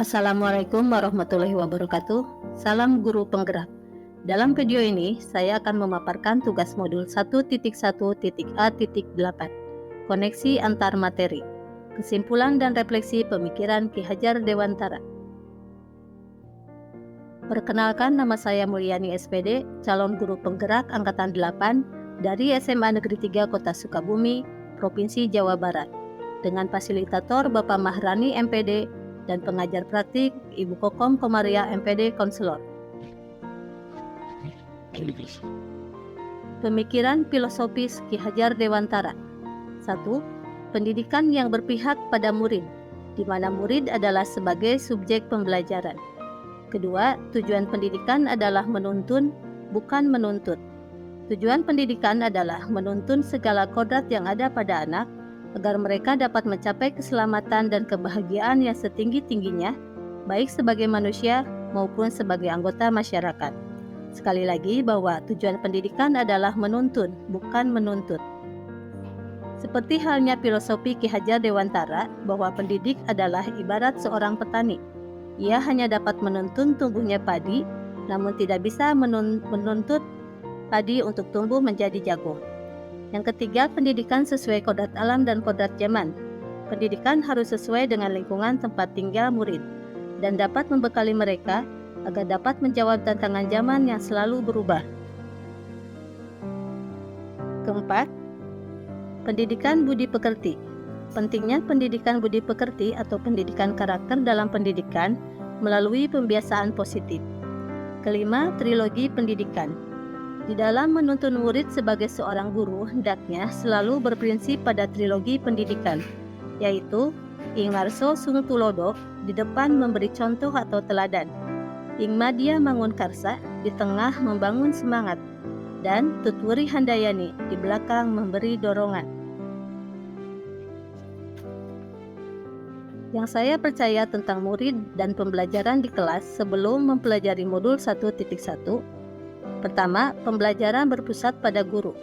Assalamualaikum warahmatullahi wabarakatuh. Salam guru penggerak. Dalam video ini, saya akan memaparkan tugas modul 1.1.A.8, koneksi antar materi, kesimpulan dan refleksi pemikiran Ki Hajar Dewantara. Perkenalkan, nama saya Mulyani SPD, calon guru penggerak Angkatan 8 dari SMA Negeri 3 Kota Sukabumi, Provinsi Jawa Barat, dengan fasilitator Bapak Mahrani MPD dan pengajar praktik Ibu Kokom Komaria MPD Konselor. Pemikiran filosofis Ki Hajar Dewantara. 1. Pendidikan yang berpihak pada murid, di mana murid adalah sebagai subjek pembelajaran. Kedua, tujuan pendidikan adalah menuntun, bukan menuntut. Tujuan pendidikan adalah menuntun segala kodrat yang ada pada anak, agar mereka dapat mencapai keselamatan dan kebahagiaan yang setinggi-tingginya, baik sebagai manusia maupun sebagai anggota masyarakat. Sekali lagi bahwa tujuan pendidikan adalah menuntun, bukan menuntut. Seperti halnya filosofi Ki Hajar Dewantara, bahwa pendidik adalah ibarat seorang petani. Ia hanya dapat menuntun tumbuhnya padi, namun tidak bisa menuntut padi untuk tumbuh menjadi jagung. Yang ketiga, pendidikan sesuai kodrat alam dan kodrat zaman. Pendidikan harus sesuai dengan lingkungan tempat tinggal murid dan dapat membekali mereka agar dapat menjawab tantangan zaman yang selalu berubah. Keempat, pendidikan budi pekerti. Pentingnya pendidikan budi pekerti atau pendidikan karakter dalam pendidikan melalui pembiasaan positif. Kelima, trilogi pendidikan. Di dalam menuntun murid sebagai seorang guru, hendaknya selalu berprinsip pada trilogi pendidikan, yaitu ing ngarso sung tulodo, di depan memberi contoh atau teladan, ing madya mangun karsa, di tengah membangun semangat, dan tutwuri handayani, di belakang memberi dorongan. Yang saya percaya tentang murid dan pembelajaran di kelas sebelum mempelajari modul 1.1. Pertama, pembelajaran berpusat pada guru.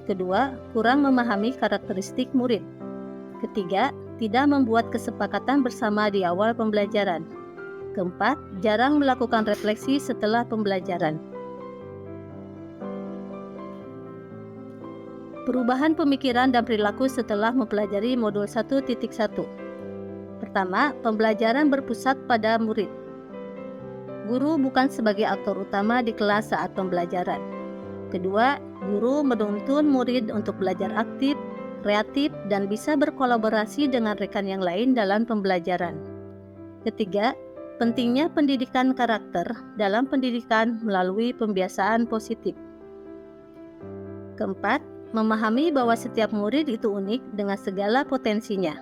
Kedua, kurang memahami karakteristik murid. Ketiga, tidak membuat kesepakatan bersama di awal pembelajaran. Keempat, jarang melakukan refleksi setelah pembelajaran. Perubahan pemikiran dan perilaku setelah mempelajari modul 1.1. Pertama, pembelajaran berpusat pada murid. Guru bukan sebagai aktor utama di kelas saat pembelajaran. Kedua, guru menuntun murid untuk belajar aktif, kreatif, dan bisa berkolaborasi dengan rekan yang lain dalam pembelajaran. Ketiga, pentingnya pendidikan karakter dalam pendidikan melalui pembiasaan positif. Keempat, memahami bahwa setiap murid itu unik dengan segala potensinya.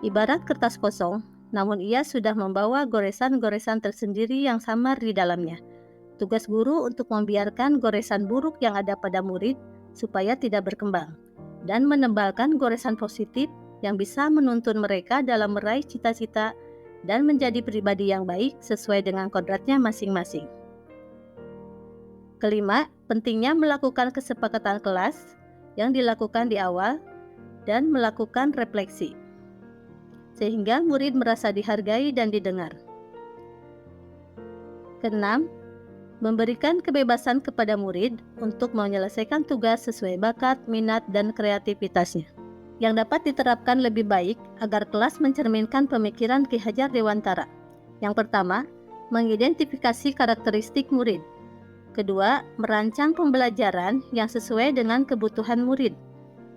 Ibarat kertas kosong, namun ia sudah membawa goresan-goresan tersendiri yang samar di dalamnya. Tugas guru untuk membiarkan goresan buruk yang ada pada murid supaya tidak berkembang, dan menebalkan goresan positif yang bisa menuntun mereka dalam meraih cita-cita dan menjadi pribadi yang baik sesuai dengan kodratnya masing-masing. Kelima, pentingnya melakukan kesepakatan kelas yang dilakukan di awal dan melakukan refleksi, sehingga murid merasa dihargai dan didengar. Keenam, memberikan kebebasan kepada murid untuk menyelesaikan tugas sesuai bakat, minat, dan kreativitasnya, yang dapat diterapkan lebih baik agar kelas mencerminkan pemikiran Ki Hajar Dewantara. Yang pertama, mengidentifikasi karakteristik murid. Kedua, merancang pembelajaran yang sesuai dengan kebutuhan murid,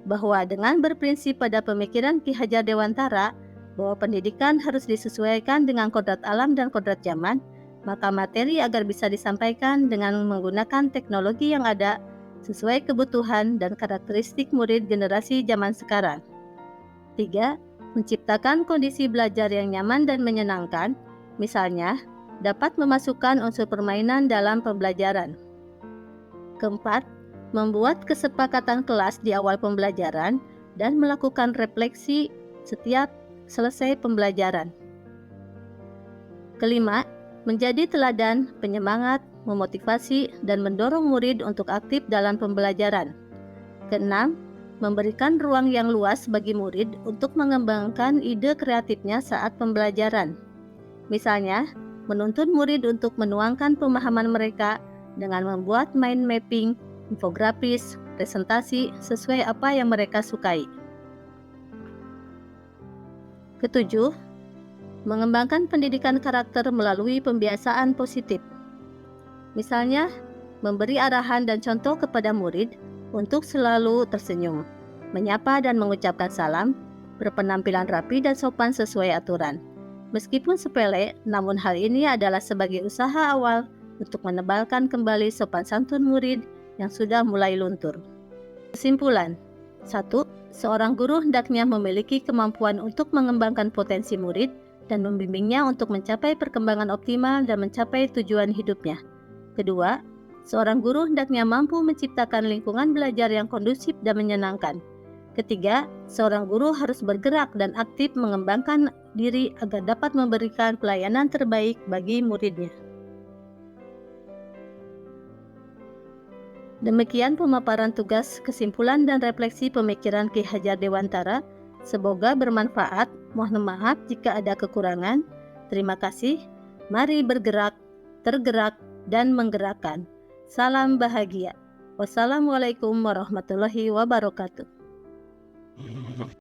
bahwa dengan berprinsip pada pemikiran Ki Hajar Dewantara, bahwa pendidikan harus disesuaikan dengan kodrat alam dan kodrat zaman, maka materi agar bisa disampaikan dengan menggunakan teknologi yang ada sesuai kebutuhan dan karakteristik murid generasi zaman sekarang. 3. Menciptakan kondisi belajar yang nyaman dan menyenangkan, misalnya dapat memasukkan unsur permainan dalam pembelajaran. Keempat, membuat kesepakatan kelas di awal pembelajaran dan melakukan refleksi setiap selesai pembelajaran. Kelima, menjadi teladan, penyemangat, memotivasi, dan mendorong murid untuk aktif dalam pembelajaran. Keenam, memberikan ruang yang luas bagi murid untuk mengembangkan ide kreatifnya saat pembelajaran. Misalnya, menuntun murid untuk menuangkan pemahaman mereka dengan membuat mind mapping, infografis, presentasi sesuai apa yang mereka sukai. Ketujuh, mengembangkan pendidikan karakter melalui pembiasaan positif. Misalnya, memberi arahan dan contoh kepada murid untuk selalu tersenyum, menyapa dan mengucapkan salam, berpenampilan rapi dan sopan sesuai aturan. Meskipun sepele, namun hal ini adalah sebagai usaha awal untuk menebalkan kembali sopan santun murid yang sudah mulai luntur. Kesimpulan, 1. Seorang guru hendaknya memiliki kemampuan untuk mengembangkan potensi murid dan membimbingnya untuk mencapai perkembangan optimal dan mencapai tujuan hidupnya. Kedua, seorang guru hendaknya mampu menciptakan lingkungan belajar yang kondusif dan menyenangkan. Ketiga, seorang guru harus bergerak dan aktif mengembangkan diri agar dapat memberikan pelayanan terbaik bagi muridnya. Demikian pemaparan tugas, kesimpulan, dan refleksi pemikiran Ki Hajar Dewantara. Semoga bermanfaat. Mohon maaf jika ada kekurangan. Terima kasih. Mari bergerak, tergerak, dan menggerakkan. Salam bahagia. Wassalamualaikum warahmatullahi wabarakatuh.